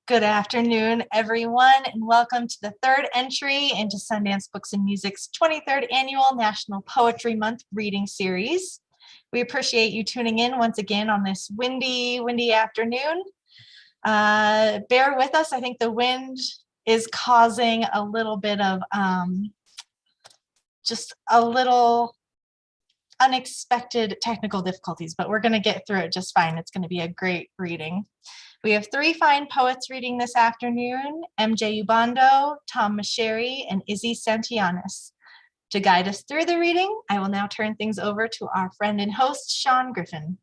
Good afternoon, everyone, and welcome to the third entry into Sundance Books and Music's 23rd Annual National Poetry Month reading series. We appreciate you tuning in once again on this windy afternoon. Bear with us. I think the wind is causing a little bit of just a little unexpected technical difficulties, but we're going to get through it just fine. It's going to be a great reading. We have three fine poets reading this afternoon: MJ Ubando, Tom Meschery, and Izzy Santillanes. To guide us through the reading, I will now turn things over to our friend and host, Sean Griffin.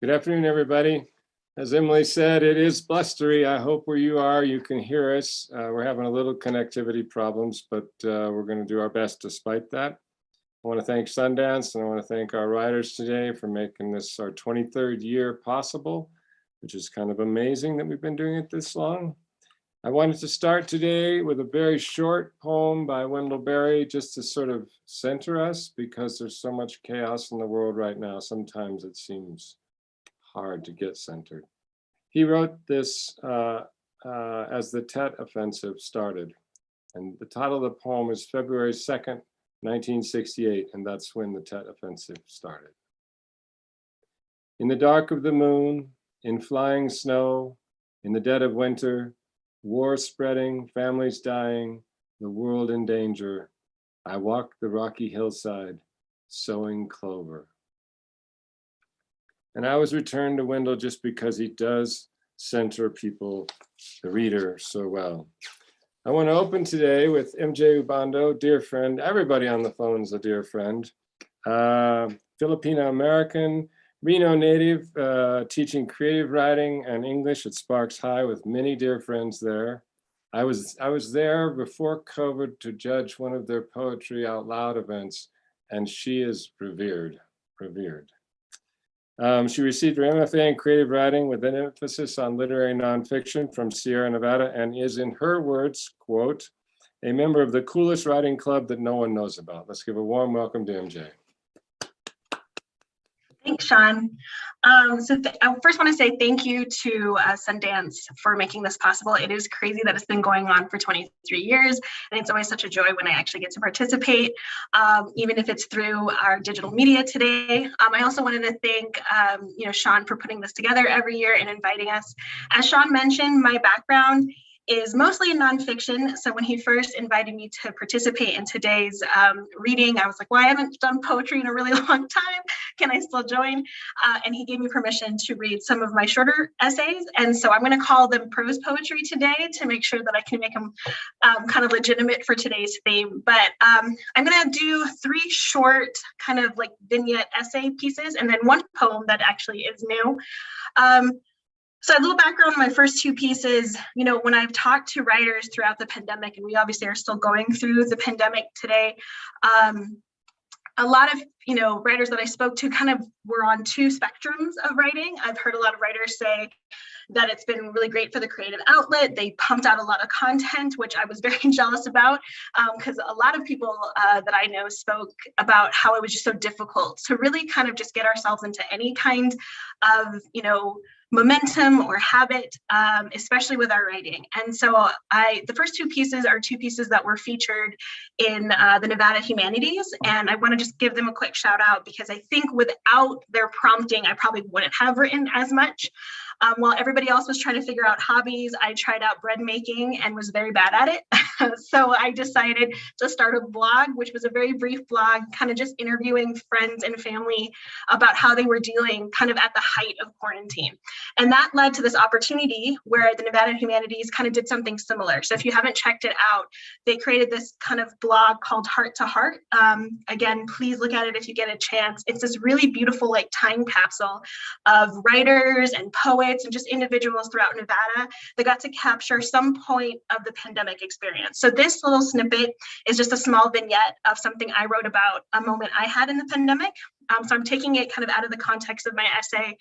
Good afternoon, everybody. As Emily said, it is blustery. I hope where you are, you can hear us. We're having a little connectivity problems, but we're going to do our best despite that. I want to thank Sundance, and I want to thank our writers today for making this our 23rd year possible, which is kind of amazing that we've been doing it this long. I wanted to start today with a very short poem by Wendell Berry, just to sort of center us, because there's so much chaos in the world right now. Sometimes it seems hard to get centered. He wrote this as the Tet Offensive started, and the title of the poem is February 2nd, 1968, and that's when the Tet Offensive started. In the dark of the moon, in flying snow, in the dead of winter, war spreading, families dying, the world in danger, I walk the rocky hillside, sowing clover. And I always return to Wendell just because he does center people, the reader, so well. I want to open today with MJ Ubando, dear friend. Everybody on the phone is a dear friend. Filipino-American, Reno native, teaching creative writing and English at Sparks High with many dear friends there. I was there before COVID to judge one of their poetry out loud events, and she is revered. She received her MFA in creative writing with an emphasis on literary nonfiction from Sierra Nevada, and is, in her words, quote, a member of the coolest writing club that no one knows about. Let's give a warm welcome to MJ. Thanks, Sean. I first want to say thank you to Sundance for making this possible. It is crazy that it's been going on for 23 years, and it's always such a joy when I actually get to participate, even if it's through our digital media today. I also wanted to thank Sean for putting this together every year and inviting us. As Sean mentioned, my background is mostly in nonfiction. So when he first invited me to participate in today's reading, I was like, well, I haven't done poetry in a really long time. Can I still join? And he gave me permission to read some of my shorter essays. And so I'm gonna call them prose poetry today to make sure that I can make them kind of legitimate for today's theme. But I'm gonna do three short kind of like vignette essay pieces, and then one poem that actually is new. So a little background on my first two pieces. When I've talked to writers throughout the pandemic, and we obviously are still going through the pandemic today, a lot of writers that I spoke to kind of were on two spectrums of writing. I've heard a lot of writers say that it's been really great for the creative outlet. They pumped out a lot of content, which I was very jealous about, because a lot of people that I know spoke about how it was just so difficult to really kind of just get ourselves into any kind of momentum or habit, especially with our writing. And so the first two pieces are two pieces that were featured in the Nevada Humanities, and I want to just give them a quick shout out because I think without their prompting, I probably wouldn't have written as much. While everybody else was trying to figure out hobbies, I tried out bread making and was very bad at it. So I decided to start a blog, which was a very brief blog, kind of just interviewing friends and family about how they were dealing kind of at the height of quarantine. And that led to this opportunity where the Nevada Humanities kind of did something similar. So if you haven't checked it out, they created this kind of blog called Heart to Heart. Again, please look at it if you get a chance. It's this really beautiful like time capsule of writers and poets and just individuals throughout Nevada that got to capture some point of the pandemic experience. So this little snippet is just a small vignette of something I wrote about a moment I had in the pandemic. So I'm taking it kind of out of the context of my essay,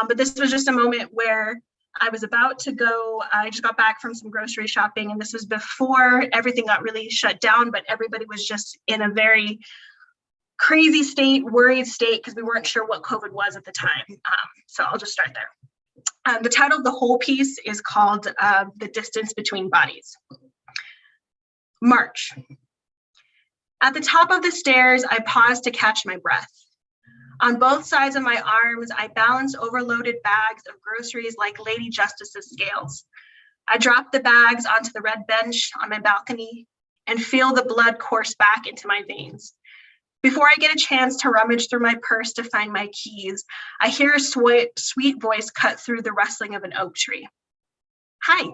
but this was just a moment where I was about to go, I just got back from some grocery shopping, and this was before everything got really shut down, but everybody was just in a very crazy state, worried state, because we weren't sure what COVID was at the time. So I'll just start there. The title of the whole piece is called The Distance Between Bodies. March. At the top of the stairs, I paused to catch my breath. On both sides of my arms, I balanced overloaded bags of groceries like Lady Justice's scales. I dropped the bags onto the red bench on my balcony and feel the blood course back into my veins. Before I get a chance to rummage through my purse to find my keys, I hear a sweet voice cut through the rustling of an oak tree. Hi.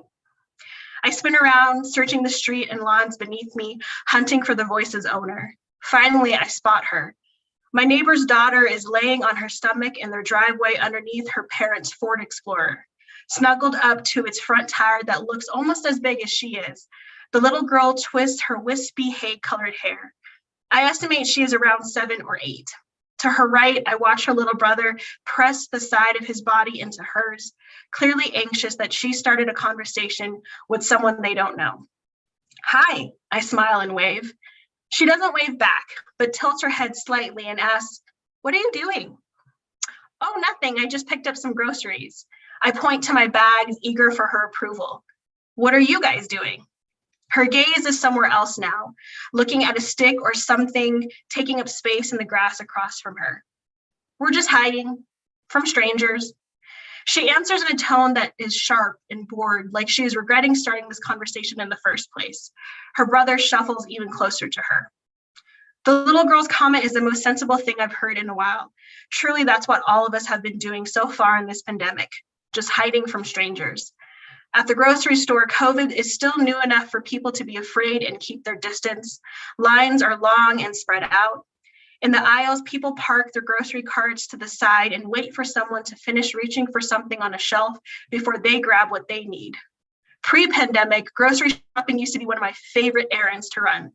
I spin around, searching the street and lawns beneath me, hunting for the voice's owner. Finally, I spot her. My neighbor's daughter is laying on her stomach in their driveway underneath her parents' Ford Explorer, snuggled up to its front tire that looks almost as big as she is. The little girl twists her wispy hay-colored hair. I estimate she is around 7 or 8. To her right, I watch her little brother press the side of his body into hers, clearly anxious that she started a conversation with someone they don't know. Hi, I smile and wave. She doesn't wave back, but tilts her head slightly and asks, "What are you doing?" "Oh, nothing, I just picked up some groceries." I point to my bags, eager for her approval. "What are you guys doing?" Her gaze is somewhere else now, looking at a stick or something taking up space in the grass across from her. "We're just hiding from strangers." She answers in a tone that is sharp and bored, like she is regretting starting this conversation in the first place. Her brother shuffles even closer to her. The little girl's comment is the most sensible thing I've heard in a while. Truly, that's what all of us have been doing so far in this pandemic, just hiding from strangers. At the grocery store, COVID is still new enough for people to be afraid and keep their distance. Lines are long and spread out. In the aisles, people park their grocery carts to the side and wait for someone to finish reaching for something on a shelf before they grab what they need. Pre-pandemic, grocery shopping used to be one of my favorite errands to run.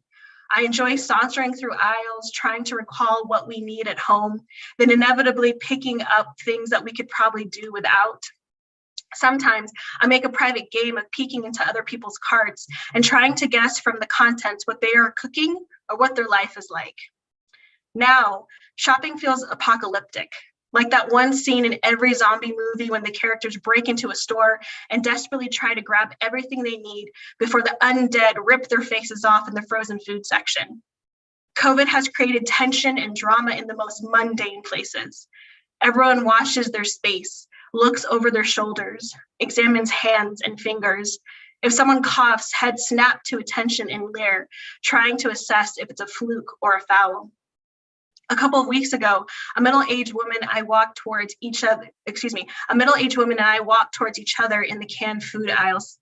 I enjoy sauntering through aisles, trying to recall what we need at home, then inevitably picking up things that we could probably do without. Sometimes I make a private game of peeking into other people's carts and trying to guess from the contents what they are cooking or what their life is like. Now, shopping feels apocalyptic, like that one scene in every zombie movie when the characters break into a store and desperately try to grab everything they need before the undead rip their faces off in the frozen food section. COVID has created tension and drama in the most mundane places. Everyone washes their space, looks over their shoulders, examines hands and fingers. If someone coughs, heads snap to attention and leer, trying to assess if it's a fluke or a foul. A couple of weeks ago, a middle-aged woman and I walked towards each other in the canned food aisles.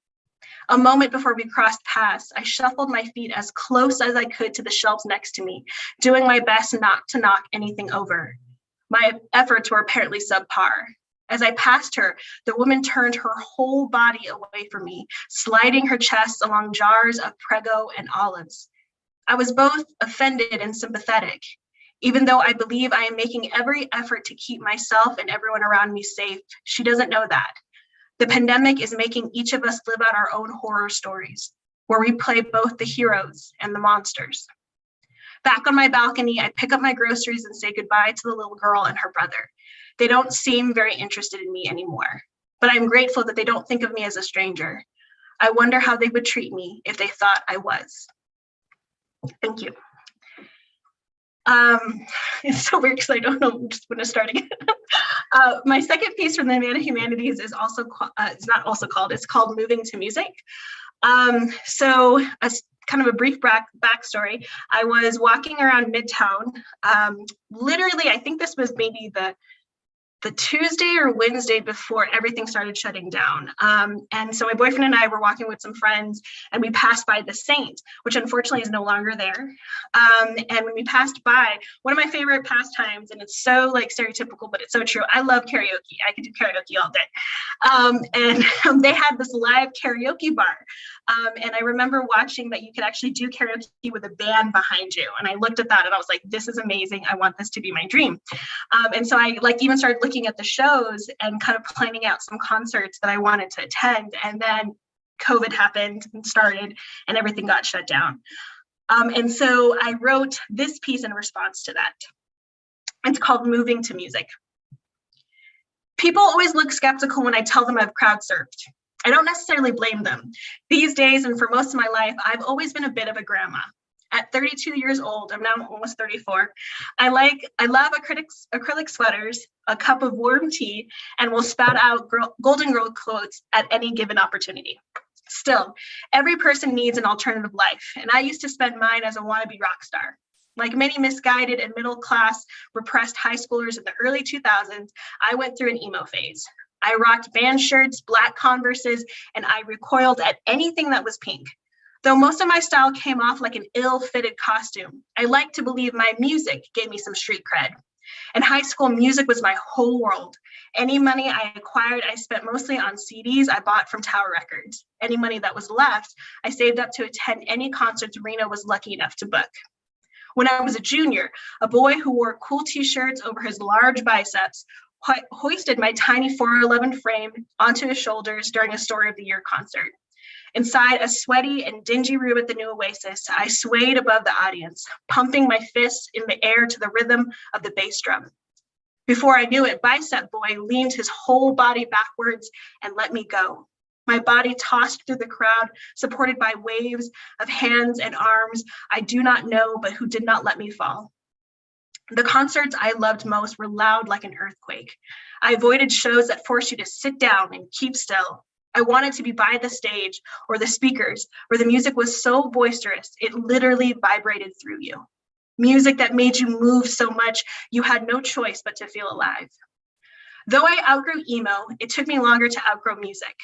A moment before we crossed paths, I shuffled my feet as close as I could to the shelves next to me, doing my best not to knock anything over. My efforts were apparently subpar. As I passed her, the woman turned her whole body away from me, sliding her chest along jars of Prego and olives. I was both offended and sympathetic. Even though I believe I am making every effort to keep myself and everyone around me safe, she doesn't know that. The pandemic is making each of us live out our own horror stories, where we play both the heroes and the monsters. Back on my balcony, I pick up my groceries and say goodbye to the little girl and her brother. They don't seem very interested in me anymore, but I'm grateful that they don't think of me as a stranger. I wonder how they would treat me if they thought I was. Thank you. It's so weird because I don't know, I'm just going to start again. My second piece from the Man of Humanities is also, it's called Moving to Music. So kind of a brief backstory. I was walking around Midtown. Literally, I think this was maybe the Tuesday or Wednesday before everything started shutting down. And so my boyfriend and I were walking with some friends and we passed by the Saint, which unfortunately is no longer there. And when we passed by, one of my favorite pastimes, and it's so like stereotypical, but it's so true. I love karaoke. I could do karaoke all day. And they had this live karaoke bar. And I remember watching that you could actually do karaoke with a band behind you. And I looked at that and I was like, this is amazing. I want this to be my dream. And so I even started looking at the shows and kind of planning out some concerts that I wanted to attend. And then COVID happened and started and everything got shut down. And so I wrote this piece in response to that. It's called Moving to Music. People always look skeptical when I tell them I've crowd surfed. I don't necessarily blame them. These days, and for most of my life, I've always been a bit of a grandma. At 32 years old, I'm now almost 34, I love acrylic sweaters, a cup of warm tea, and will spout out golden girl quotes at any given opportunity. Still, every person needs an alternative life, and I used to spend mine as a wannabe rock star. Like many misguided and middle-class repressed high schoolers in the early 2000s, I went through an emo phase. I rocked band shirts, black Converses, and I recoiled at anything that was pink. Though most of my style came off like an ill-fitted costume, I like to believe my music gave me some street cred. In high school, music was my whole world. Any money I acquired, I spent mostly on CDs I bought from Tower Records. Any money that was left, I saved up to attend any concerts Reno was lucky enough to book. When I was a junior, a boy who wore cool t-shirts over his large biceps hoisted my tiny 411 frame onto his shoulders during a Story of the Year concert. Inside a sweaty and dingy room at the New Oasis, I swayed above the audience, pumping my fists in the air to the rhythm of the bass drum. Before I knew it, Bicep Boy leaned his whole body backwards and let me go. My body tossed through the crowd, supported by waves of hands and arms I do not know, but who did not let me fall. The concerts I loved most were loud like an earthquake. I avoided shows that forced you to sit down and keep still. I wanted to be by the stage or the speakers where the music was so boisterous, it literally vibrated through you. Music that made you move so much, you had no choice but to feel alive. Though I outgrew emo, it took me longer to outgrow music.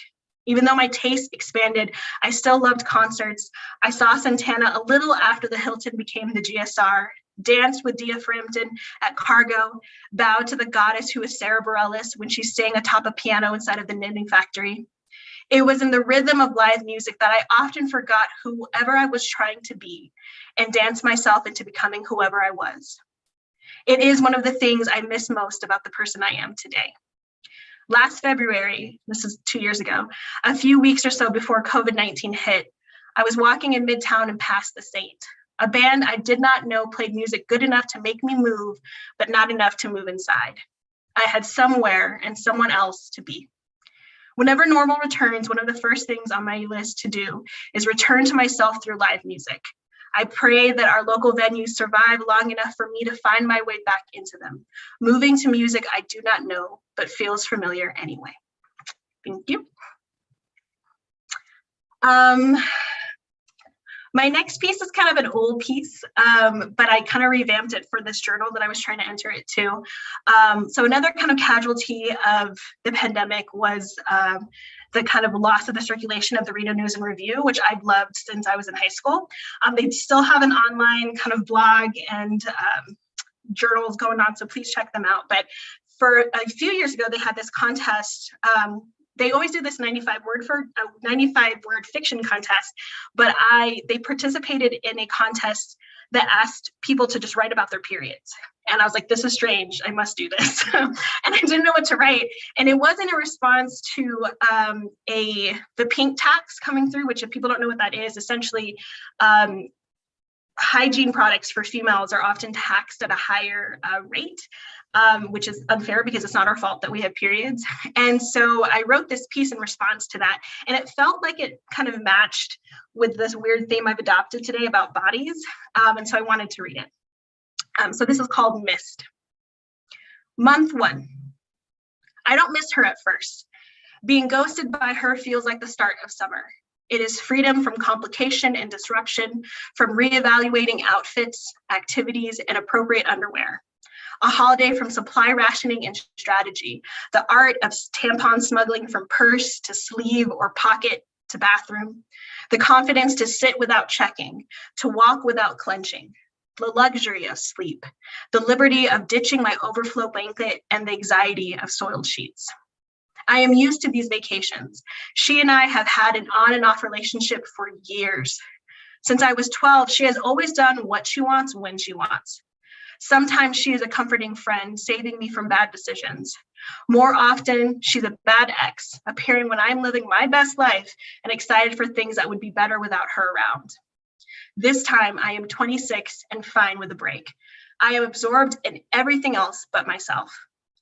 Even though my taste expanded, I still loved concerts. I saw Santana a little after the Hilton became the GSR, danced with Dia Frampton at Cargo, bowed to the goddess who was Sarah Bareilles when she sang atop a piano inside of the Knitting Factory. It was in the rhythm of live music that I often forgot whoever I was trying to be and danced myself into becoming whoever I was. It is one of the things I miss most about the person I am today. Last February, this is 2 years ago, a few weeks or so before COVID-19 hit, I was walking in Midtown and passed The Saint. A band I did not know played music good enough to make me move, but not enough to move inside. I had somewhere and someone else to be. Whenever normal returns, one of the first things on my list to do is return to myself through live music. I pray that our local venues survive long enough for me to find my way back into them, moving to music I do not know, but feels familiar anyway. Thank you. My next piece is kind of an old piece, but I kind of revamped it for this journal that I was trying to enter it to. So another kind of casualty of the pandemic was the kind of loss of the circulation of the Reno News and Review, which I've loved since I was in high school. They still have an online kind of blog and journals going on, so please check them out. But for a few years ago, they had this contest. They always do this 95 word fiction contest, but they participated in a contest that asked people to just write about their periods. And I was like, this is strange, I must do this. And I didn't know what to write. And it wasn't a response to the pink tax coming through, which if people don't know what that is, essentially hygiene products for females are often taxed at a higher rate. Which is unfair because it's not our fault that we have periods. And so I wrote this piece in response to that. And it felt like it kind of matched with this weird theme I've adopted today about bodies. And so I wanted to read it. So this is called Missed. Month 1. I don't miss her at first. Being ghosted by her feels like the start of summer. It is freedom from complication and disruption, from reevaluating outfits, activities, and appropriate underwear. A holiday from supply rationing and strategy, the art of tampon smuggling from purse to sleeve or pocket to bathroom, the confidence to sit without checking, to walk without clenching, the luxury of sleep, the liberty of ditching my overflow blanket, and the anxiety of soiled sheets. I am used to these vacations. She and I have had an on and off relationship for years. Since I was 12, she has always done what she wants when she wants. Sometimes she is a comforting friend, saving me from bad decisions. More often, she's a bad ex, appearing when I'm living my best life and excited for things that would be better without her around. This time, I am 26 and fine with a break. I am absorbed in everything else but myself.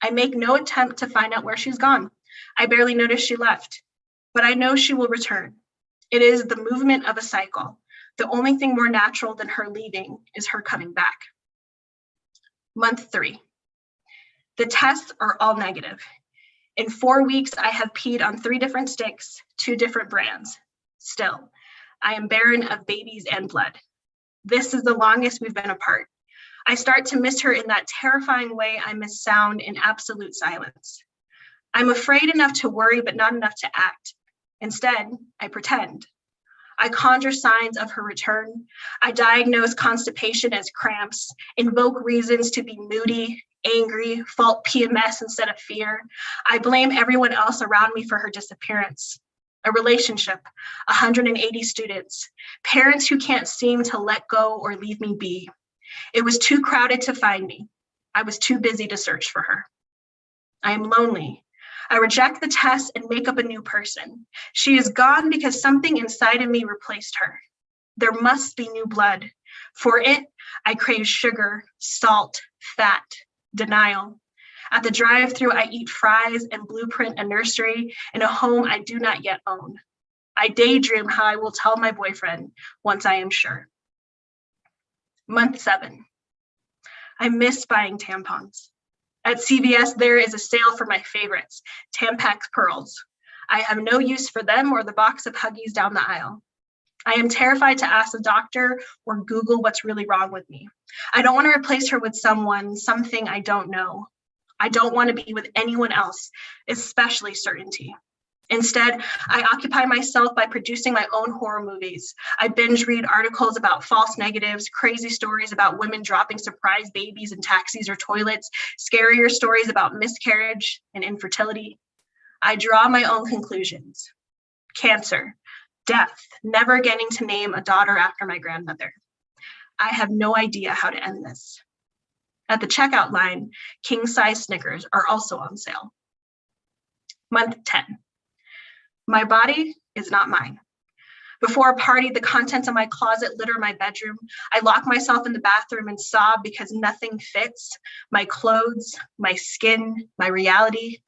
I make no attempt to find out where she's gone. I barely notice she left, but I know she will return. It is the movement of a cycle. The only thing more natural than her leaving is her coming back. Month 3. The tests are all negative. In 4 weeks, I have peed on 3 different sticks, 2 different brands. Still, I am barren of babies and blood. This is the longest we've been apart. I start to miss her in that terrifying way I miss sound in absolute silence. I'm afraid enough to worry, but not enough to act. Instead, I pretend. I conjure signs of her return. I diagnose constipation as cramps, invoke reasons to be moody, angry, fault PMS instead of fear. I blame everyone else around me for her disappearance. A relationship, 180 students, parents who can't seem to let go or leave me be. It was too crowded to find me. I was too busy to search for her. I am lonely. I reject the test and make up a new person. She is gone because something inside of me replaced her. There must be new blood. For it, I crave sugar, salt, fat, denial. At the drive-thru, I eat fries and blueprint a nursery in a home I do not yet own. I daydream how I will tell my boyfriend once I am sure. Month 7. I miss buying tampons. At CVS, there is a sale for my favorites, Tampax Pearls. I have no use for them or the box of Huggies down the aisle. I am terrified to ask the doctor or Google what's really wrong with me. I don't want to replace her with something I don't know. I don't want to be with anyone else, especially certainty. Instead, I occupy myself by producing my own horror movies. I binge read articles about false negatives, crazy stories about women dropping surprise babies in taxis or toilets, scarier stories about miscarriage and infertility. I draw my own conclusions. Cancer, death, never getting to name a daughter after my grandmother. I have no idea how to end this. At the checkout line, king-size Snickers are also on sale. Month 10. My body is not mine. Before a party, the contents of my closet litter my bedroom. I lock myself in the bathroom and sob because nothing fits. My clothes, my skin, my reality.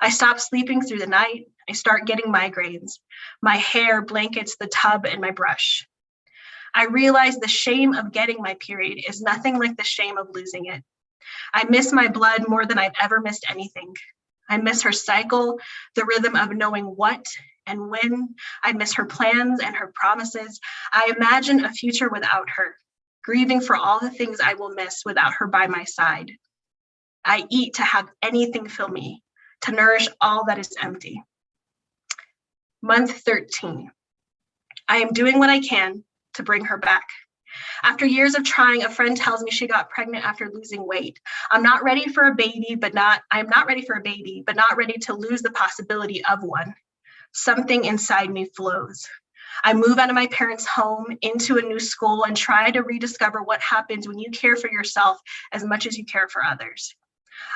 I stop sleeping through the night. I start getting migraines. My hair blankets the tub and my brush. I realize the shame of getting my period is nothing like the shame of losing it. I miss my blood more than I've ever missed anything. I miss her cycle, the rhythm of knowing what and when. I miss her plans and her promises. I imagine a future without her, grieving for all the things I will miss without her by my side. I eat to have anything fill me, to nourish all that is empty. Month 13. I am doing what I can to bring her back. After years of trying, a friend tells me she got pregnant after losing weight. I'm not ready for a baby, but not ready to lose the possibility of one. Something inside me flows. I move out of my parents' home into a new school and try to rediscover what happens when you care for yourself as much as you care for others.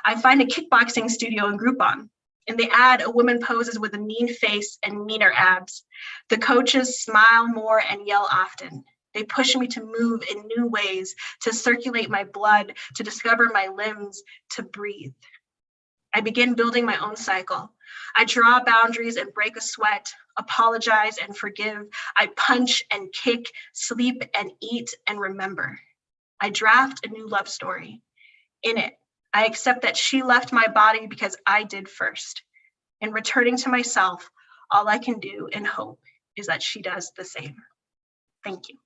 I find a kickboxing studio in Groupon. In the ad, a woman poses with a mean face and meaner abs. The coaches smile more and yell often. They push me to move in new ways, to circulate my blood, to discover my limbs, to breathe. I begin building my own cycle. I draw boundaries and break a sweat, apologize and forgive. I punch and kick, sleep and eat and remember. I draft a new love story. In it, I accept that she left my body because I did first. In returning to myself, all I can do and hope is that she does the same. Thank you.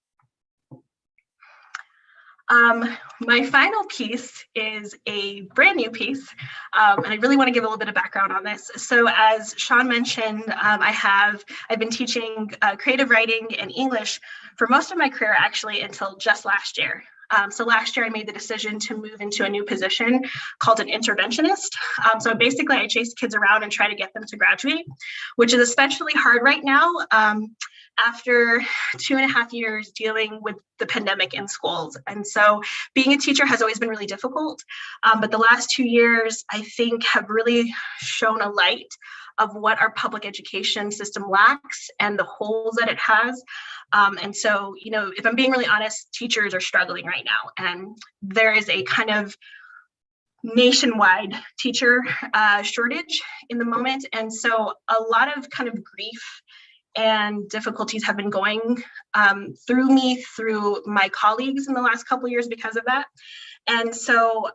My final piece is a brand new piece, and I really want to give a little bit of background on this. So as Sean mentioned, I've been teaching creative writing and English for most of my career, actually, until just last year. So last year I made the decision to move into a new position called an interventionist. So basically I chase kids around and try to get them to graduate, which is especially hard right now after 2.5 years dealing with the pandemic in schools. And so being a teacher has always been really difficult, but the last 2 years I think have really shown a light of what our public education system lacks and the holes that it has. And so, you know, if I'm being really honest, teachers are struggling right now. And there is a kind of nationwide teacher shortage in the moment. And so a lot of kind of grief and difficulties have been going through me, through my colleagues in the last couple of years because of that. And so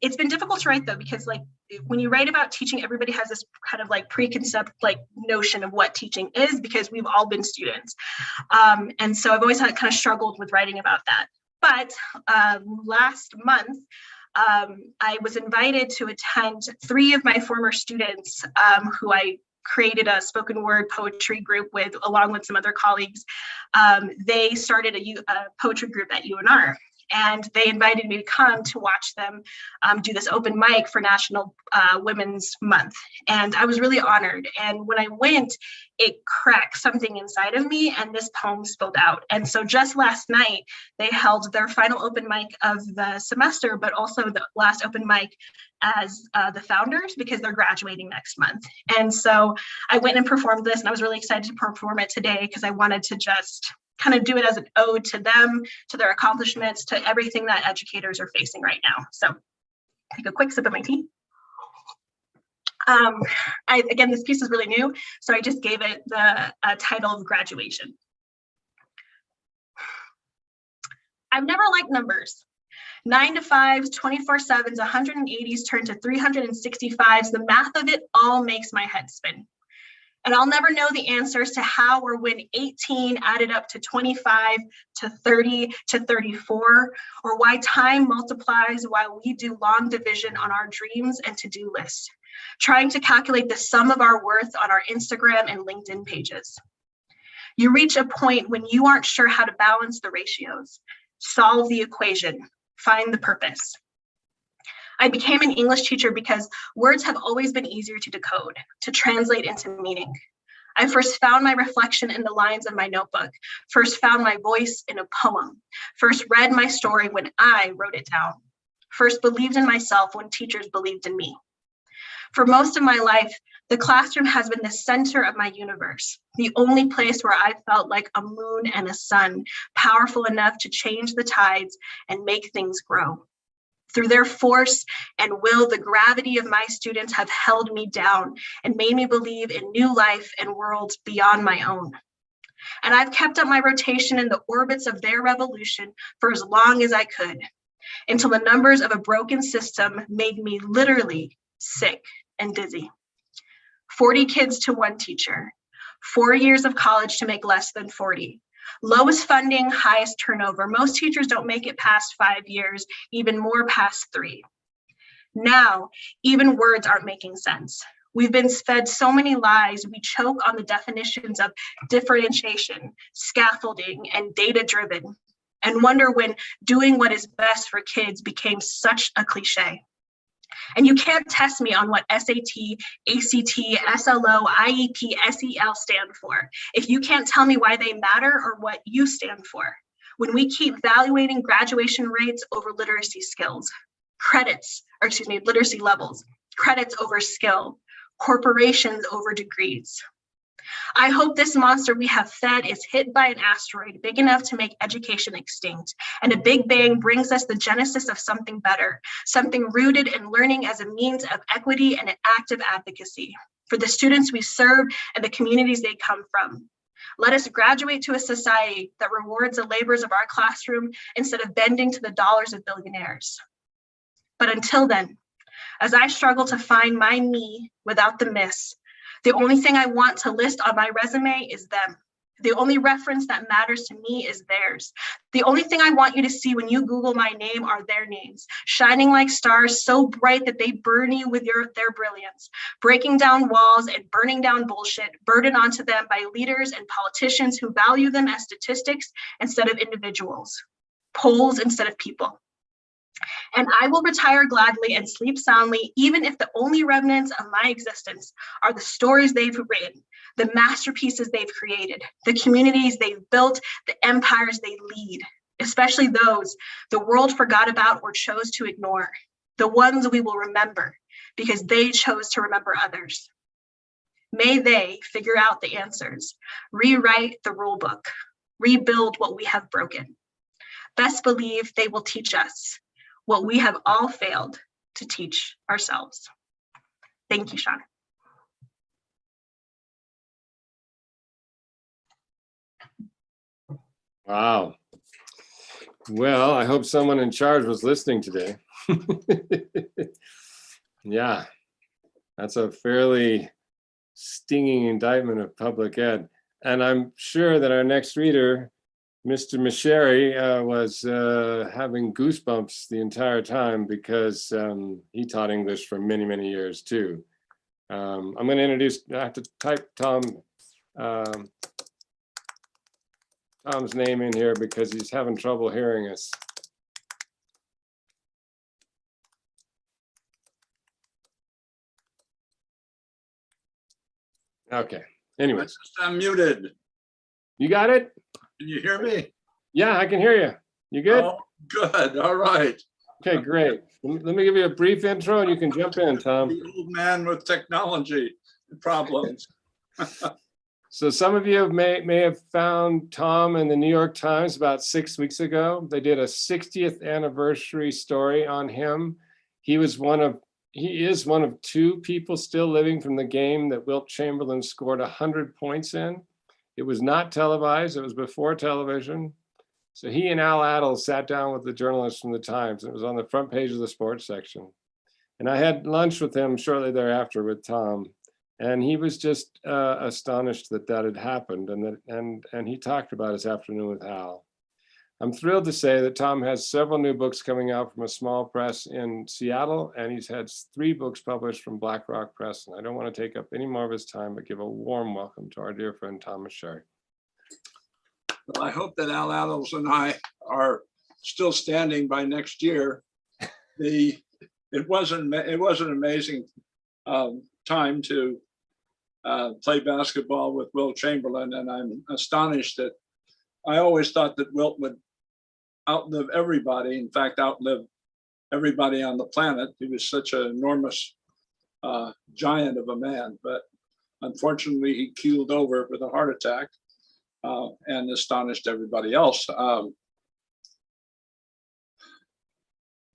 it's been difficult to write though, because like when you write about teaching, everybody has this kind of like preconceived like notion of what teaching is, because we've all been students. And so I've always had kind of struggled with writing about that. But last month, I was invited to attend 3 of my former students who I created a spoken word poetry group with, along with some other colleagues. They started a poetry group at UNR. And they invited me to come to watch them do this open mic for National Women's Month. And I was really honored. And when I went, it cracked something inside of me and this poem spilled out. And so just last night, they held their final open mic of the semester, but also the last open mic as the founders, because they're graduating next month. And so I went and performed this, and I was really excited to perform it today because I wanted to just kind of do it as an ode to them, to their accomplishments, to everything that educators are facing right now. So take a quick sip of my tea. Again, this piece is really new, so I just gave it the title of Graduation. I've never liked numbers. 9 to 5s, 24/7s, 180s turned to 365s. The math of it all makes my head spin. And I'll never know the answers to how or when 18 added up to 25 to 30 to 34, or why time multiplies while we do long division on our dreams and to-do lists, trying to calculate the sum of our worth on our Instagram and LinkedIn pages. You reach a point when you aren't sure how to balance the ratios, solve the equation, find the purpose. I became an English teacher because words have always been easier to decode, to translate into meaning. I first found my reflection in the lines of my notebook, first found my voice in a poem, first read my story when I wrote it down, first believed in myself when teachers believed in me. For most of my life, the classroom has been the center of my universe, the only place where I felt like a moon and a sun, powerful enough to change the tides and make things grow. Through their force and will, the gravity of my students have held me down and made me believe in new life and worlds beyond my own. And I've kept up my rotation in the orbits of their revolution for as long as I could, until the numbers of a broken system made me literally sick and dizzy. 40 kids to 1 teacher, 4 years of college to make less than 40. Lowest funding, highest turnover. Most teachers don't make it past 5 years, even more past 3. Now, even words aren't making sense. We've been fed so many lies, we choke on the definitions of differentiation, scaffolding, and data-driven, and wonder when doing what is best for kids became such a cliche. And you can't test me on what SAT, ACT, SLO, IEP, SEL stand for if you can't tell me why they matter or what you stand for. When we keep evaluating graduation rates over literacy skills, literacy levels, credits over skill, corporations over degrees. I hope this monster we have fed is hit by an asteroid big enough to make education extinct, and a big bang brings us the genesis of something better, something rooted in learning as a means of equity and an active advocacy for the students we serve and the communities they come from. Let us graduate to a society that rewards the labors of our classroom instead of bending to the dollars of billionaires. But until then, as I struggle to find my me without the miss, the only thing I want to list on my resume is them. The only reference that matters to me is theirs. The only thing I want you to see when you Google my name are their names, shining like stars so bright that they burn you with their brilliance, breaking down walls and burning down bullshit burdened onto them by leaders and politicians who value them as statistics instead of individuals, polls instead of people. And I will retire gladly and sleep soundly, even if the only remnants of my existence are the stories they've written, the masterpieces they've created, the communities they've built, the empires they lead, especially those the world forgot about or chose to ignore, the ones we will remember because they chose to remember others. May they figure out the answers, rewrite the rule book, rebuild what we have broken. Best believe they will teach us what we have all failed to teach ourselves. Thank you, Sean. Wow. Well, I hope someone in charge was listening today. Yeah, that's a fairly stinging indictment of public ed. And I'm sure that our next reader, Mr. Meschery, was having goosebumps the entire time because he taught English for many, many years too. I'm going to introduce, I have to type Tom's name in here because he's having trouble hearing us. Okay, anyways. I'm muted. You got it? Can you hear me? Yeah, I can hear you. You good? Oh, good. All right. Okay, great. Let me give you a brief intro and you can jump in, Tom. The old man with technology problems. So some of you may have found Tom in the New York Times about 6 weeks ago. They did a 60th anniversary story on him. He is one of two people still living from the game that Wilt Chamberlain scored 100 points in. It was not televised, it was before television. So he and Al Attles sat down with the journalists from the Times, and it was on the front page of the sports section. And I had lunch with him shortly thereafter with Tom, and he was just astonished that that had happened, and he talked about his afternoon with Al. I'm thrilled to say that Tom has several new books coming out from a small press in Seattle, and he's had 3 books published from Black Rock Press. And I don't want to take up any more of his time, but give a warm welcome to our dear friend, Tom Meschery. Well, I hope that Al Attles and I are still standing by next year. It was an amazing time to play basketball with Wilt Chamberlain, and I'm astonished that I always thought that Wilt would outlive everybody. In fact, outlive everybody on the planet. He was such an enormous giant of a man, but unfortunately he keeled over with a heart attack and astonished everybody else.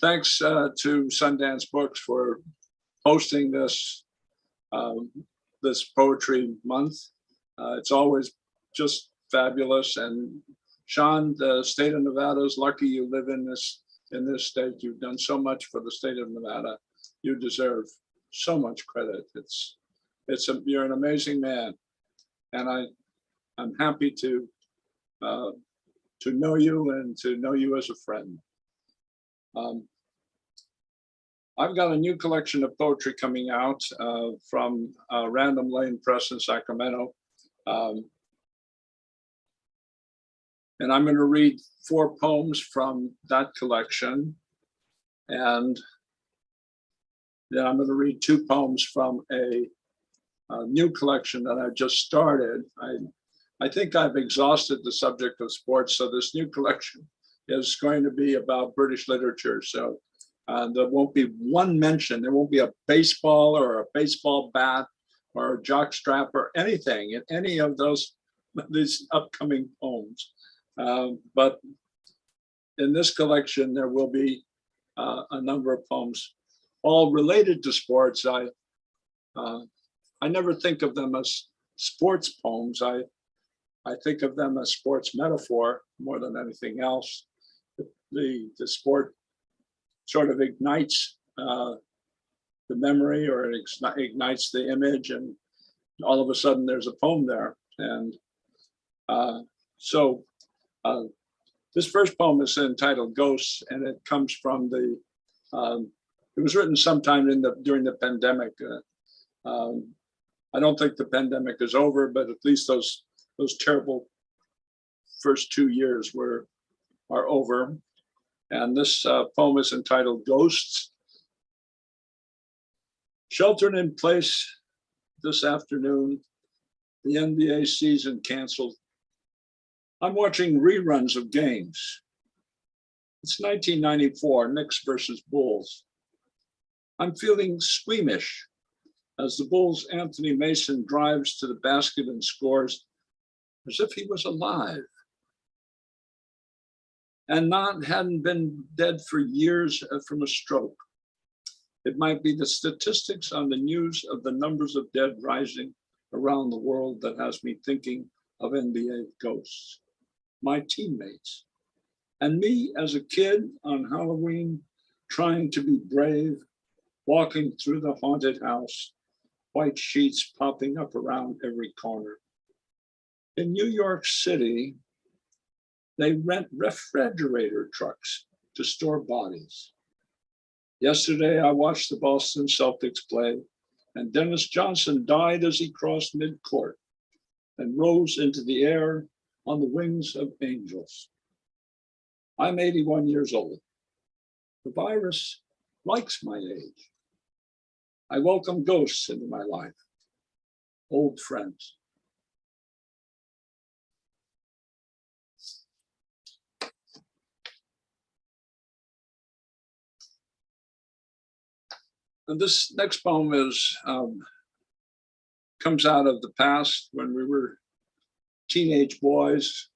Thanks to Sundance Books for hosting this this poetry month. It's always just fabulous. And Sean, the state of Nevada is lucky you live in this state. You've done so much for the state of Nevada. You deserve so much credit. You're an amazing man, and I'm happy to know you and to know you as a friend. I've got a new collection of poetry coming out from Random Lane Press in Sacramento. And I'm going to read 4 poems from that collection. And then I'm going to read 2 poems from a new collection that I've just started. I think I've exhausted the subject of sports, so this new collection is going to be about British literature. So there won't be one mention. There won't be a baseball or a baseball bat or a jockstrap or anything in any of these upcoming poems. But in this collection, there will be a number of poems, all related to sports. I never think of them as sports poems. I think of them as sports metaphor more than anything else. The sport sort of ignites the memory, or it ignites the image, and all of a sudden there's a poem there. And so this first poem is entitled Ghosts, and it comes from it was written sometime during the pandemic. I don't think the pandemic is over, but at least those terrible first 2 years are over. And this poem is entitled Ghosts. Sheltered in place this afternoon, the NBA season canceled. I'm watching reruns of games. It's 1994, Knicks versus Bulls. I'm feeling squeamish as the Bulls' Anthony Mason drives to the basket and scores as if he was alive and hadn't been dead for years from a stroke. It might be the statistics on the news of the numbers of dead rising around the world that has me thinking of NBA ghosts, my teammates, and me as a kid on Halloween, trying to be brave, walking through the haunted house, white sheets popping up around every corner. In New York City, they rent refrigerator trucks to store bodies. Yesterday, I watched the Boston Celtics play, and Dennis Johnson died as he crossed midcourt and rose into the air on the wings of angels. I'm 81 years old. The virus likes my age. I welcome ghosts into my life, old friends. And this next poem comes out of the past when we were teenage boys,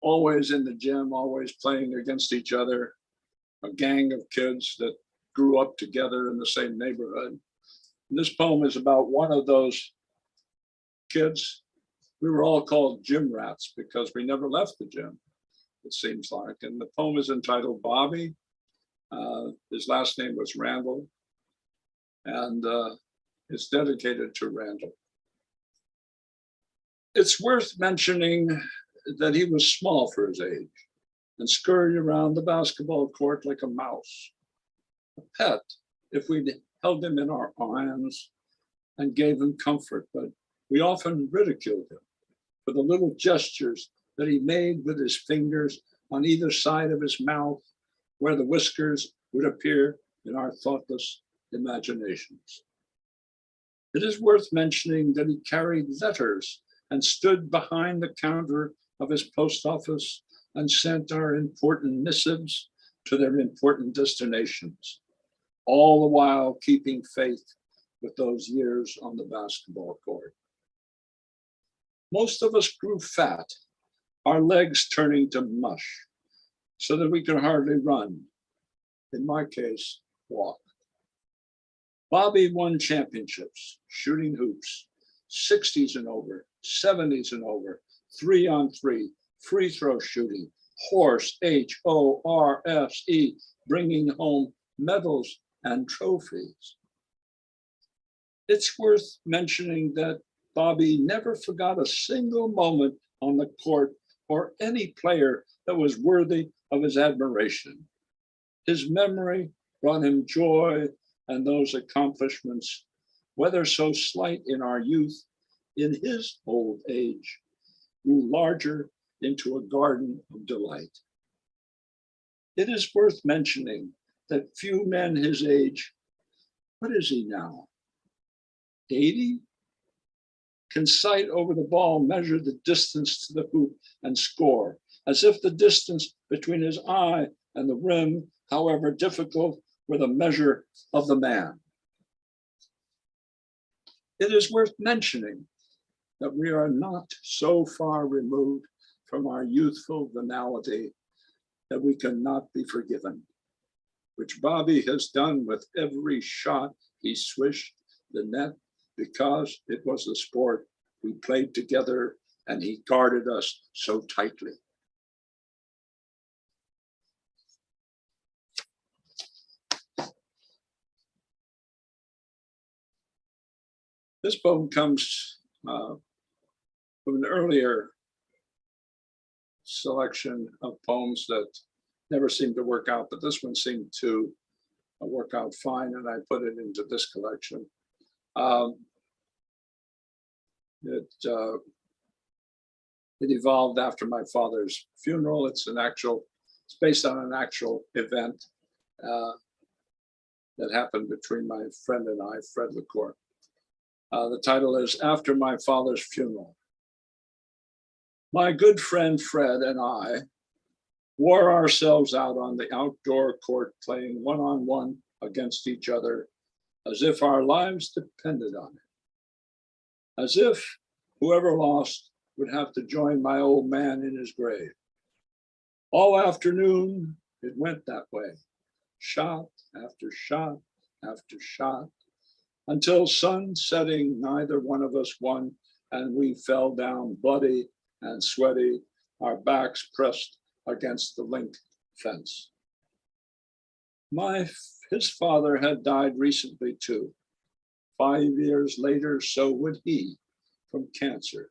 always in the gym, always playing against each other, a gang of kids that grew up together in the same neighborhood. And this poem is about one of those kids. We were all called gym rats because we never left the gym, it seems like. And the poem is entitled Bobby. His last name was Randall, and it's dedicated to Randall. It's worth mentioning that he was small for his age and scurried around the basketball court like a mouse, a pet if we held him in our arms and gave him comfort, but we often ridiculed him for the little gestures that he made with his fingers on either side of his mouth, where the whiskers would appear in our thoughtless imaginations. It is worth mentioning that he carried letters and stood behind the counter of his post office and sent our important missives to their important destinations, all the while keeping faith with those years on the basketball court. Most of us grew fat, our legs turning to mush, so that we could hardly run. In my case, walk. Bobby won championships, shooting hoops, 60s and over, 70s and over, 3-on-3, free throw shooting, horse, HORSE, bringing home medals and trophies. It's worth mentioning that Bobby never forgot a single moment on the court or any player that was worthy of his admiration. His memory brought him joy, and those accomplishments, whether so slight in our youth, in his old age, grew larger into a garden of delight. It is worth mentioning that few men his age, what is he now, 80? Can sight over the ball measure the distance to the hoop and score, as if the distance between his eye and the rim, however difficult, were the measure of the man. It is worth mentioning that we are not so far removed from our youthful venality that we cannot be forgiven, which Bobby has done with every shot he swished the net, because it was a sport we played together and he guarded us so tightly. This poem comes from an earlier selection of poems that never seemed to work out, but this one seemed to work out fine, and I put it into this collection. It evolved after my father's funeral. It's based on an actual event that happened between my friend and I, Fred LaCour. The title is After My Father's Funeral. My good friend Fred and I wore ourselves out on the outdoor court, playing one-on-one against each other, as if our lives depended on it. As if whoever lost would have to join my old man in his grave. All afternoon, it went that way, shot after shot after shot, until sun setting, neither one of us won, and we fell down bloody and sweaty, our backs pressed against the link fence. His father had died recently too. 5 years later, so would he, from cancer,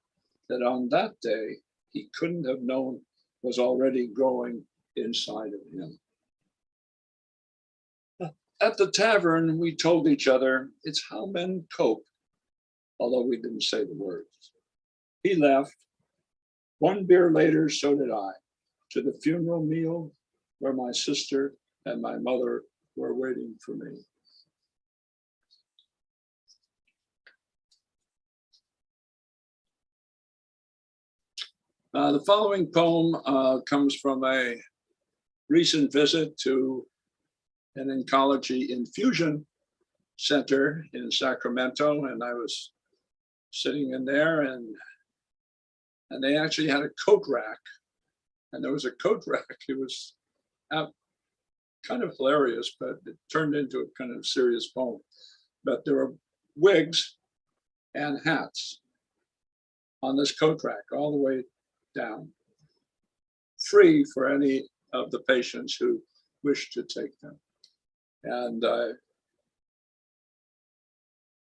that on that day he couldn't have known was already growing inside of him. At the tavern, we told each other it's how men cope, although we didn't say the words. He left. 1 beer later, so did I, to the funeral meal where my sister and my mother were waiting for me. The following poem comes from a recent visit to an oncology infusion center in Sacramento, and I was sitting in there, and they actually had a coat rack, and there was a coat rack. It was kind of hilarious, but it turned into a kind of serious poem. But there were wigs and hats on this coat rack all the way down, free for any of the patients who wished to take them. And I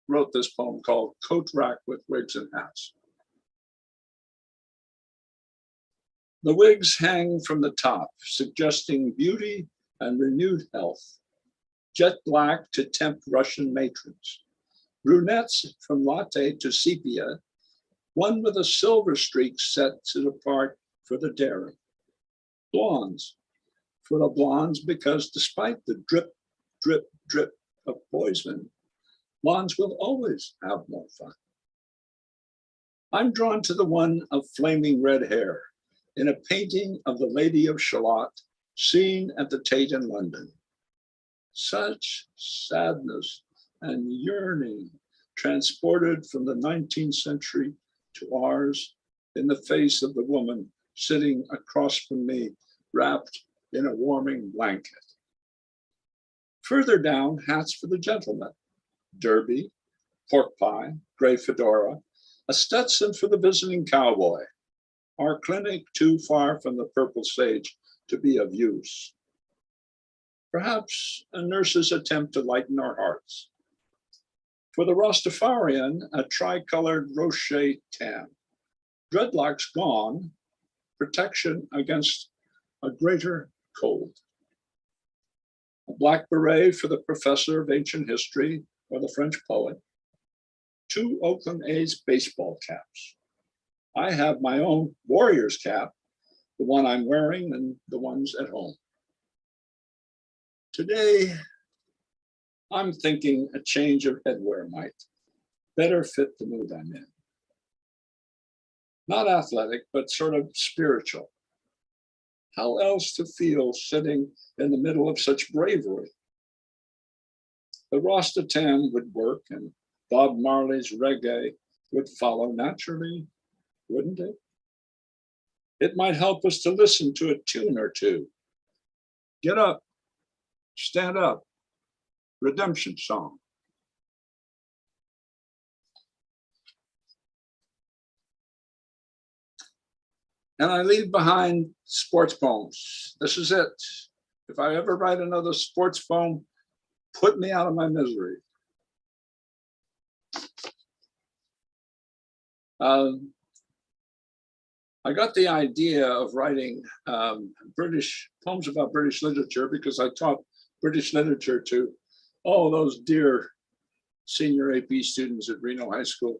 wrote this poem called Coat Rack with Wigs and Hats. The wigs hang from the top, suggesting beauty and renewed health. Jet black to tempt Russian matrons. Brunettes from latte to sepia, one with a silver streak sets it apart for the daring. Blondes, for the blondes, because despite the drip, drip, drip of poison, blondes will always have more fun. I'm drawn to the one of flaming red hair in a painting of the Lady of Shalott seen at the Tate in London. Such sadness and yearning transported from the 19th century to ours in the face of the woman sitting across from me, wrapped in a warming blanket. Further down, hats for the gentleman, derby, pork pie, gray fedora, a Stetson for the visiting cowboy. Our clinic too far from the purple sage to be of use. Perhaps a nurse's attempt to lighten our hearts. For the Rastafarian, a tricolored rocher tan. Dreadlocks gone, protection against a greater cold. A black beret for the professor of ancient history or the French poet. 2 Oakland A's baseball caps. I have my own Warriors cap, the one I'm wearing and the ones at home. Today, I'm thinking a change of headwear might better fit the mood I'm in. Not athletic, but sort of spiritual. How else to feel sitting in the middle of such bravery? The Rasta Tam would work and Bob Marley's reggae would follow naturally, wouldn't it? It might help us to listen to a tune or two. Get up, stand up, redemption song. And I leave behind sports poems. This is it. If I ever write another sports poem, put me out of my misery. I got the idea of writing British poems about British literature because I taught British literature to all those dear senior AP students at Reno High School.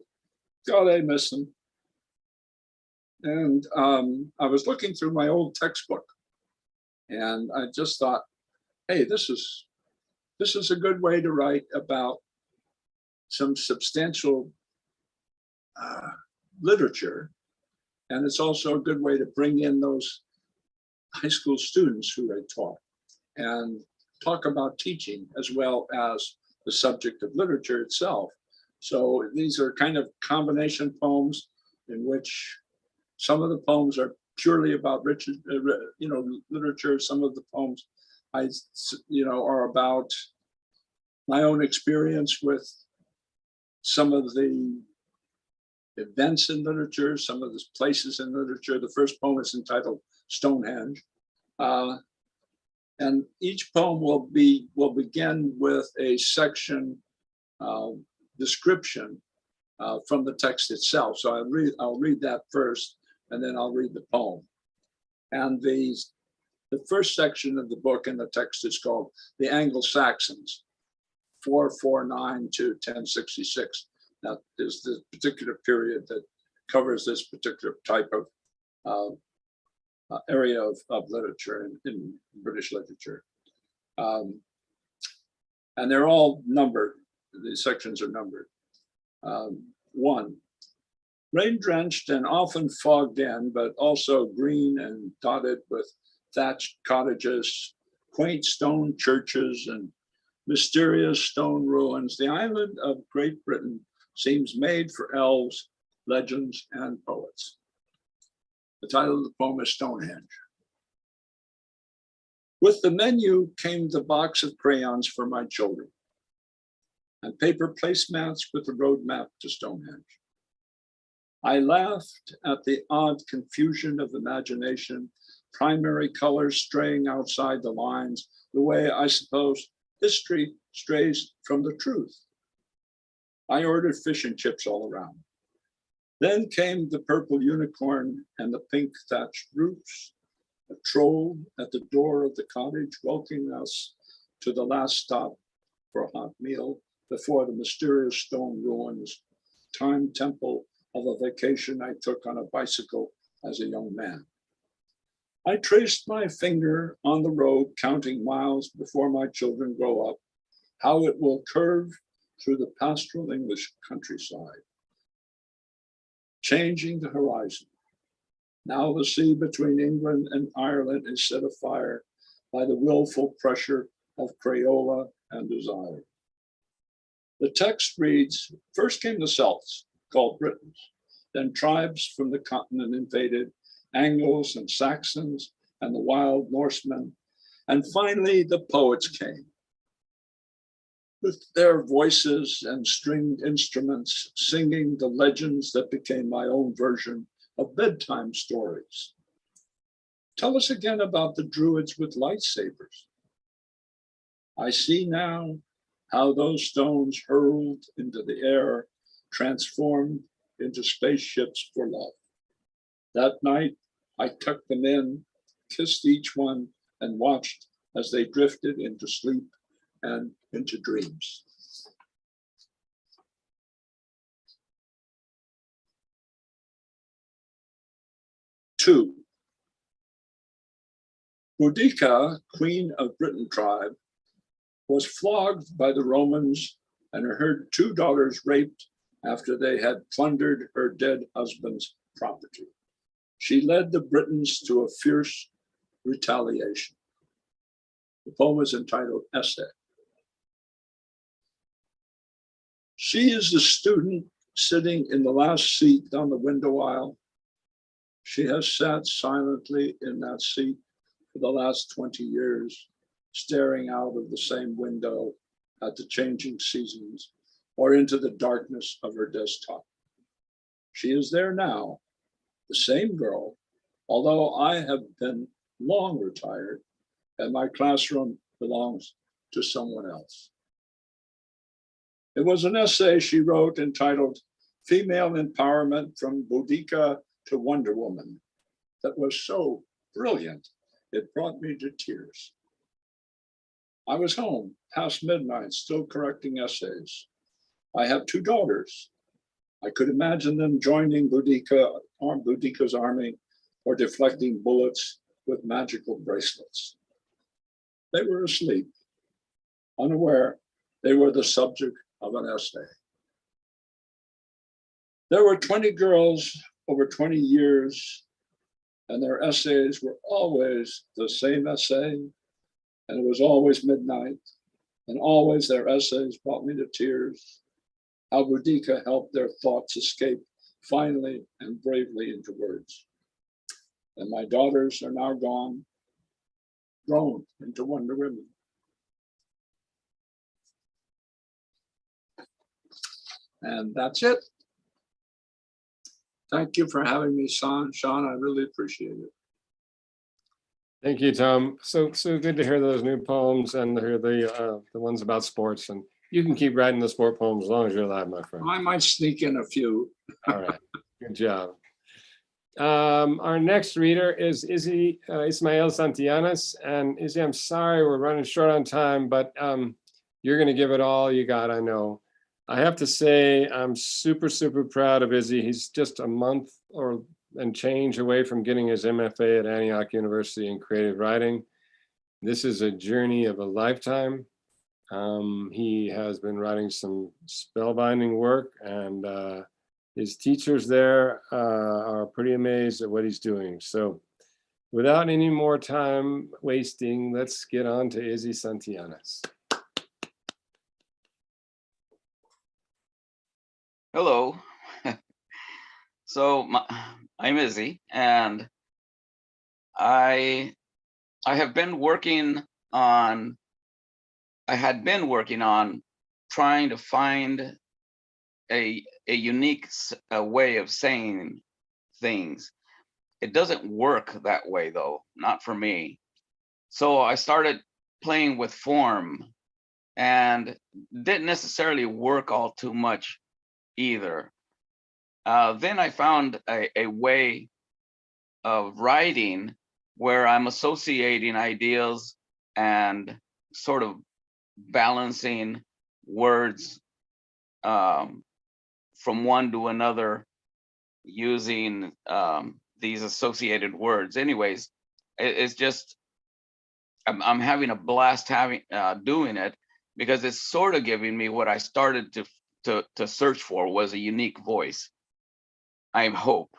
God, I miss them. And I was looking through my old textbook, and I just thought, hey, this is a good way to write about some substantial literature. And it's also a good way to bring in those high school students who I taught and talk about teaching as well as the subject of literature itself. So these are kind of combination poems in which some of the poems are purely about literature. Some of the poems are about my own experience with some of the events in literature, some of the places in literature. The first poem is entitled Stonehenge. And each poem will begin with a section description from the text itself. So I'll read that first, and then I'll read the poem. And the first section of the book in the text is called The Anglo-Saxons, 449 to 1066. That is the particular period that covers this particular type of area of literature in British literature. And they're all numbered. The sections are numbered. 1, rain-drenched and often fogged in, but also green and dotted with thatched cottages, quaint stone churches, and mysterious stone ruins, the island of Great Britain seems made for elves, legends, and poets. The title of the poem is Stonehenge. With the menu came the box of crayons for my children and paper placemats with the roadmap to Stonehenge. I laughed at the odd confusion of imagination, primary colors straying outside the lines, the way I suppose history strays from the truth. I ordered fish and chips all around. Then came the purple unicorn and the pink thatched roofs, a troll at the door of the cottage welcoming us to the last stop for a hot meal before the mysterious stone ruins, time temple of a vacation I took on a bicycle as a young man. I traced my finger on the road, counting miles before my children grow up, how it will curve through the pastoral English countryside, changing the horizon. Now the sea between England and Ireland is set afire by the willful pressure of Crayola and desire. The text reads, first came the Celts, called Britons, then tribes from the continent invaded, Angles and Saxons and the wild Norsemen, and finally the poets came with their voices and stringed instruments, singing the legends that became my own version of bedtime stories. Tell us again about the Druids with lightsabers. I see now how those stones hurled into the air transformed into spaceships for love. That night, I tucked them in, kissed each one, and watched as they drifted into sleep and into dreams. Two, Boudica, queen of Britain tribe, was flogged by the Romans and her 2 daughters raped after they had plundered her dead husband's property. She led the Britons to a fierce retaliation. The poem is entitled Essay. She is the student sitting in the last seat down the window aisle. She has sat silently in that seat for the last 20 years, staring out of the same window at the changing seasons or into the darkness of her desktop. She is there now, the same girl, although I have been long retired and my classroom belongs to someone else. It was an essay she wrote entitled Female Empowerment from Boudica to Wonder Woman that was so brilliant, it brought me to tears. I was home past midnight, still correcting essays. I have 2 daughters. I could imagine them joining Boudica's army or deflecting bullets with magical bracelets. They were asleep, unaware they were the subject of an essay. There were 20 girls over 20 years, and their essays were always the same essay, and it was always midnight, and always their essays brought me to tears. How Boudica helped their thoughts escape finally and bravely into words. And my daughters are now gone. grown into Wonder Women. And that's it. Thank you for having me, Sean. I really appreciate it. Thank you, Tom. So good to hear those new poems and to hear the ones about sports. And you can keep writing the sport poems as long as you're alive, my friend. I might sneak in a few. All right, good job. Our next reader is Izzy Ismael Santillanes. And Izzy, I'm sorry we're running short on time, but you're going to give it all you got, I know. I have to say I'm super proud of Izzy. He's just a month and change away from getting his MFA at Antioch University in creative writing. This is a journey of a lifetime. He has been writing some spellbinding work, and his teachers there are pretty amazed at what he's doing. So without any more time wasting, let's get on to Izzy Santillanes. Hello. So I'm Izzy, and I had been working on trying to find a unique way of saying things. It doesn't work that way though, not for me. So I started playing with form, and didn't necessarily work all too much either. Then I found a way of writing where I'm associating ideas and sort of balancing words from one to another using these associated words. Anyways, it's just, I'm having a blast doing it, because it's sort of giving me what I started to search for, was a unique voice. I hope.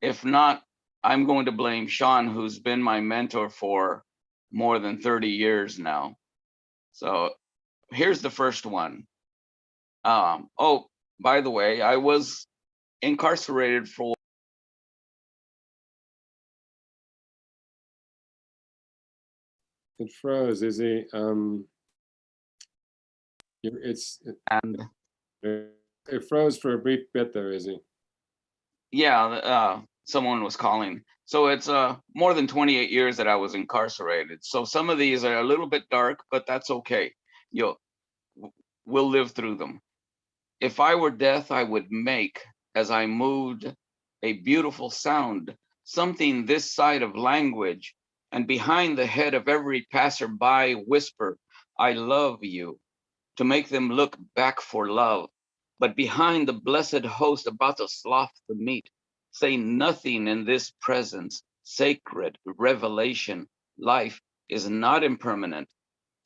If not, I'm going to blame Sean, who's been my mentor for more than 30 years now. So here's the first one. Oh, by the way, I was incarcerated for It froze, Izzy. and It froze for a brief bit there, Izzy. yeah, someone was calling. So it's more than 28 years that I was incarcerated. So some of these are a little bit dark, but that's okay. We'll live through them. If I were death, I would make, as I moved, a beautiful sound, something this side of language, and behind the head of every passerby whisper, I love you, to make them look back for love. But behind the blessed host about to slough the meat, say nothing in this presence, sacred revelation. Life is not impermanent,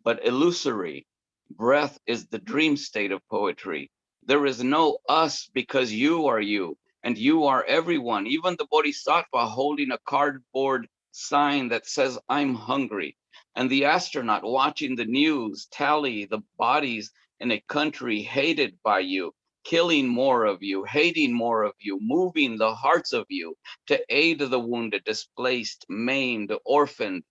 but illusory. Breath is the dream state of poetry. There is no us, because you are you, and you are everyone, even the bodhisattva holding a cardboard sign that says, I'm hungry, and the astronaut watching the news tally the bodies in a country hated by you, killing more of you, hating more of you, moving the hearts of you to aid the wounded, displaced, maimed, orphaned,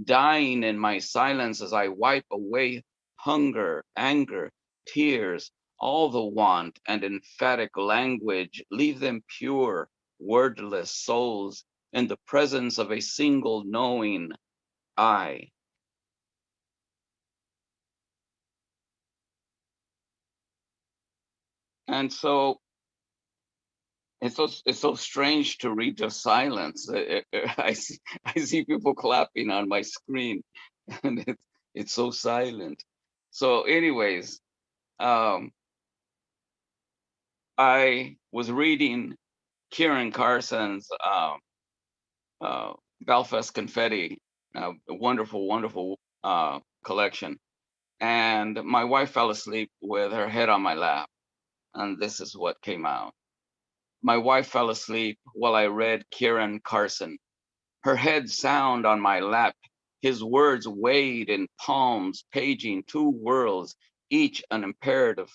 dying in my silence as I wipe away hunger, anger, tears, all the want and emphatic language, leave them pure, wordless souls in the presence of a single knowing I. And so it's so strange to read just silence. I see people clapping on my screen, and it's so silent. So, anyways, I was reading Kieran Carson's Belfast Confetti, a wonderful collection. And my wife fell asleep with her head on my lap, and this is what came out. My wife fell asleep while I read Kieran Carson. Her head sound on my lap, his words weighed in palms, paging two worlds, each an imperative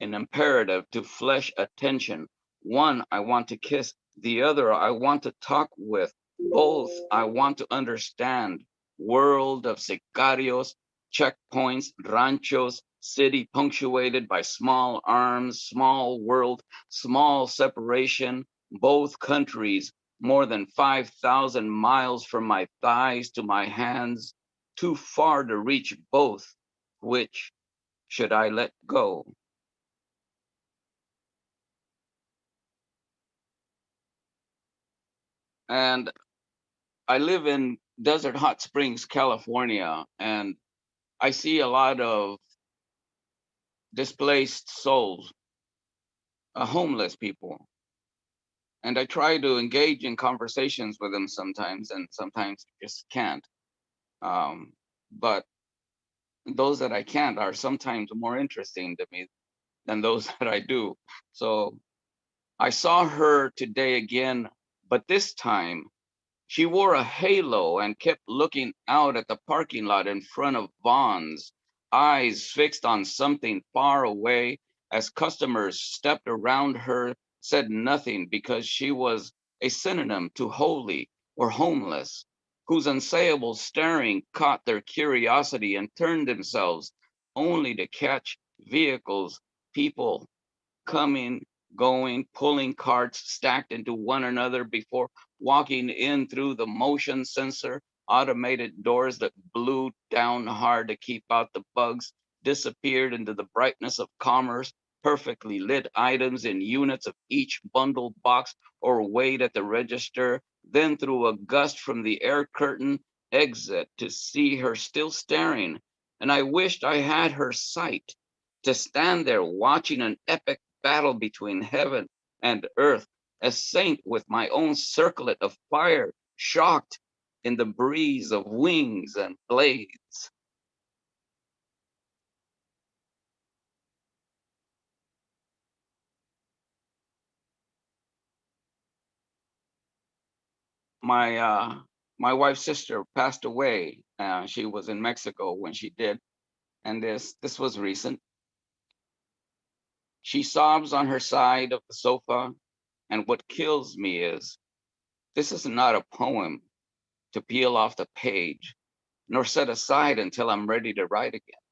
to flesh attention. One I want to kiss, the other I want to talk with, both I want to understand. world of sicarios, checkpoints, ranchos, city punctuated by small arms, small world, small separation, both countries, more than 5,000 miles from my thighs to my hands, too far to reach both. Which should I let go? And I live in Desert Hot Springs, California, and I see a lot of displaced souls, homeless people. And I try to engage in conversations with them sometimes, and sometimes just can't. But those that I can't are sometimes more interesting to me than those that I do. So I saw her today again, but this time she wore a halo and kept looking out at the parking lot in front of Vaughn's, eyes fixed on something far away as customers stepped around her, said nothing because she was a synonym to holy or homeless, whose unsayable staring caught their curiosity and turned themselves only to catch vehicles, people coming, going, pulling carts stacked into one another before walking in through the motion sensor automated doors that blew down hard to keep out the bugs, disappeared into the brightness of commerce, perfectly lit items in units of each bundle box or weighed at the register, then through a gust from the air curtain, exit to see her still staring. And I wished I had her sight to stand there watching an epic battle between heaven and earth, a saint with my own circlet of fire, shocked in the breeze of wings and blades. My wife's sister passed away. She was in Mexico when she did, and this was recent. She sobs on her side of the sofa, and what kills me is this is not a poem to peel off the page, nor set aside until I'm ready to write again.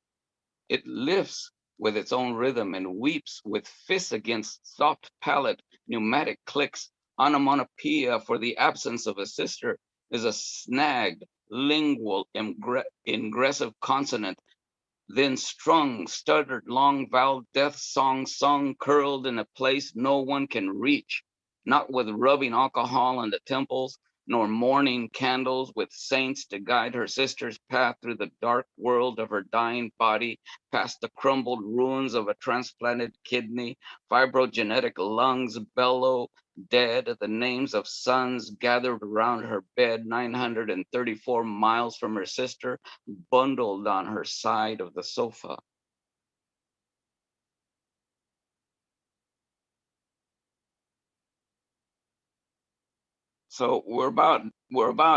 It lifts with its own rhythm and weeps with fists against soft palate, pneumatic clicks, onomatopoeia for the absence of a sister is a snagged, lingual, ingressive consonant, then strung, stuttered, long vowel death song sung, curled in a place no one can reach, not with rubbing alcohol on the temples, nor morning candles with saints to guide her sister's path through the dark world of her dying body, past the crumbled ruins of a transplanted kidney, fibrogenetic lungs bellow, dead, the names of sons gathered around her bed 934 miles from her sister, bundled on her side of the sofa. So we're about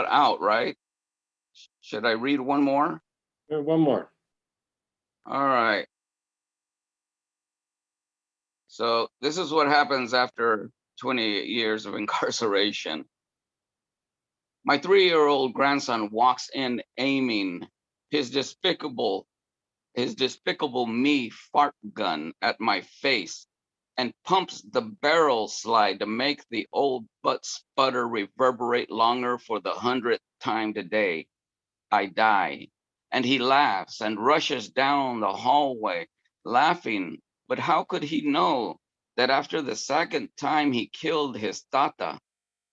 out, right? Should I read one more? One more. All right. So this is what happens after 28 years of incarceration. My 3-year-old grandson walks in aiming his despicable me fart gun at my face and pumps the barrel slide to make the old butt sputter reverberate longer for the 100th time today. I die. And he laughs and rushes down the hallway, laughing. But how could he know that after the second time he killed his tata,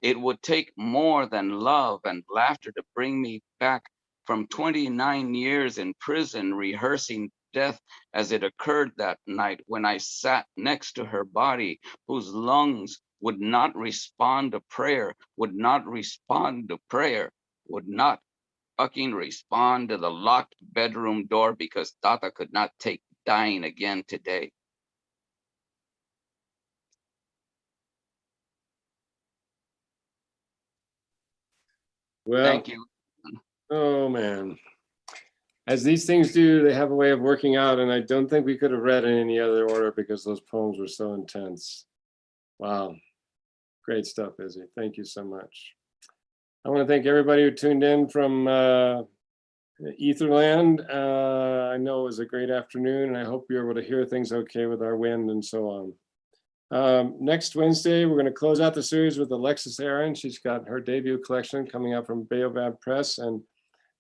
it would take more than love and laughter to bring me back from 29 years in prison, rehearsing death as it occurred that night when I sat next to her body, whose lungs would not respond to prayer, would not respond to prayer, would not fucking respond to the locked bedroom door because Tata could not take dying again today. Well, Thank you. oh man. As these things do, they have a way of working out, and I don't think we could have read in any other order because those poems were so intense. Wow. Great stuff, Izzy. Thank you so much. I want to thank everybody who tuned in from Etherland, I know it was a great afternoon, and I hope you're able to hear things okay with our wind and so on. Next Wednesday, we're going to close out the series with Alexis Aaron. She's got her debut collection coming out from Baobab Press, and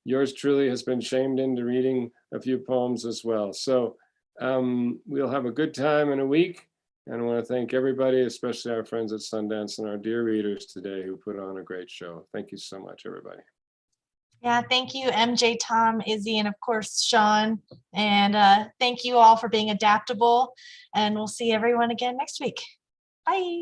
yours truly has been shamed into reading a few poems as well. So we'll have a good time in a week. And I want to thank everybody, especially our friends at Sundance and our dear readers today who put on a great show. Thank you so much, everybody. Yeah, thank you, MJ, Tom, Izzy, and of course, Sean. And thank you all for being adaptable. And we'll see everyone again next week. Bye.